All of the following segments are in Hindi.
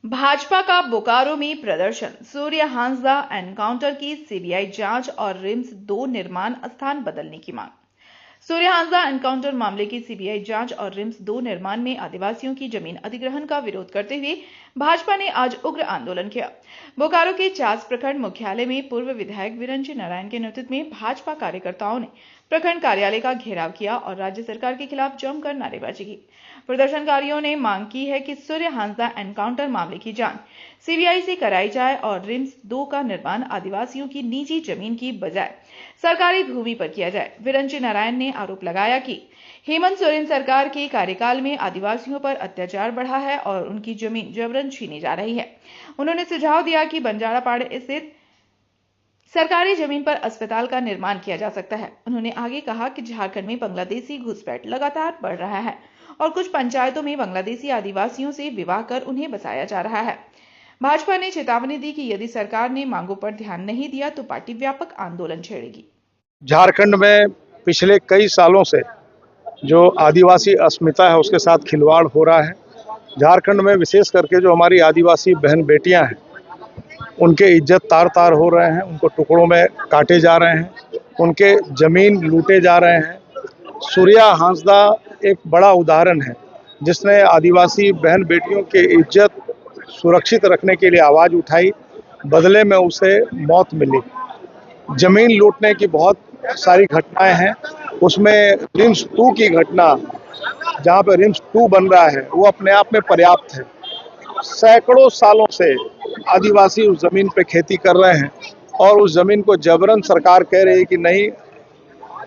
भाजपा का बोकारो में प्रदर्शन। सूर्य हांसदा एनकाउंटर की सीबीआई जांच और रिम्स 2 निर्माण स्थान बदलने की मांग। सूर्य हांसदा एनकाउंटर मामले की सीबीआई जांच और रिम्स 2 निर्माण में आदिवासियों की जमीन अधिग्रहण का विरोध करते हुए भाजपा ने आज उग्र आंदोलन किया। बोकारो के चास प्रखंड मुख्यालय में पूर्व विधायक विरंची नारायण के नेतृत्व में भाजपा कार्यकर्ताओं ने प्रखंड कार्यालय का घेराव किया और राज्य सरकार के खिलाफ जमकर नारेबाजी की। प्रदर्शनकारियों ने मांग की है कि सूर्य हांसदा एनकाउंटर मामले की जांच सीबीआई से कराई जाए और रिम्स 2 का निर्माण आदिवासियों की निजी जमीन की बजाय सरकारी भूमि पर किया जाए। विरंची नारायण ने आरोप लगाया कि हेमंत सोरेन सरकार के कार्यकाल में आदिवासियों पर अत्याचार बढ़ा है और उनकी जमीन जबरन छीनी जा रही है। उन्होंने सुझाव दिया कि बंजारापाड़ स्थित सरकारी जमीन पर अस्पताल का निर्माण किया जा सकता है। उन्होंने आगे कहा कि झारखंड में बांग्लादेशी घुसपैठ लगातार बढ़ रहा है और कुछ पंचायतों में बांग्लादेशी आदिवासियों से विवाह कर उन्हें बसाया जा रहा है। भाजपा ने चेतावनी दी कि यदि सरकार ने मांगों पर ध्यान नहीं दिया तो पार्टी व्यापक आंदोलन छेड़ेगी। झारखंड में पिछले कई सालों से जो आदिवासी अस्मिता है उसके साथ खिलवाड़ हो रहा है। झारखंड में विशेष करके जो हमारी आदिवासी बहन बेटियां हैं उनके इज्जत तार तार हो रहे हैं, उनको टुकड़ों में काटे जा रहे हैं, उनके जमीन लूटे जा रहे हैं। सूर्या हांसदा एक बड़ा उदाहरण है जिसने आदिवासी बहन बेटियों की इज्जत सुरक्षित रखने के लिए आवाज़ उठाई, बदले में उसे मौत मिली। जमीन लूटने की बहुत सारी घटनाएं हैं, उसमें रिम्स 2 की घटना जहां पे रिम्स 2 बन रहा है वो अपने आप में पर्याप्त है। सैकड़ों सालों से आदिवासी उस जमीन पे खेती कर रहे हैं और उस जमीन को जबरन सरकार कह रही है कि नहीं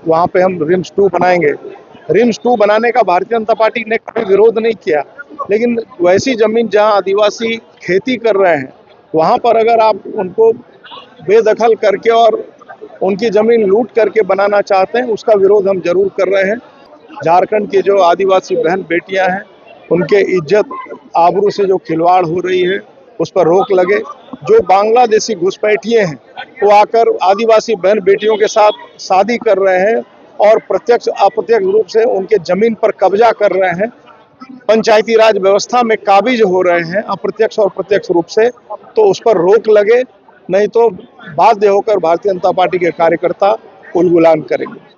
वहां पे हम रिम्स 2 बनाएंगे। रिम्स 2 बनाने का भारतीय जनता पार्टी ने कभी विरोध नहीं किया, लेकिन वैसी जमीन जहां आदिवासी खेती कर रहे हैं वहां पर अगर आप उनको बेदखल करके और उनकी जमीन लूट करके बनाना चाहते हैं उसका विरोध हम जरूर कर रहे हैं। झारखंड की जो आदिवासी बहन बेटियां हैं उनके इज्जत आबरू से जो खिलवाड़ हो रही है उस पर रोक लगे। जो बांग्लादेशी घुसपैठिए हैं वो आकर आदिवासी बहन बेटियों के साथ शादी कर रहे हैं और प्रत्यक्ष अप्रत्यक्ष रूप से उनके जमीन पर कब्जा कर रहे हैं, पंचायती राज व्यवस्था में काबिज हो रहे हैं अप्रत्यक्ष और प्रत्यक्ष रूप से, तो उस पर रोक लगे, नहीं तो बाध्य होकर भारतीय जनता पार्टी के कार्यकर्ता उलगुलान करेंगे।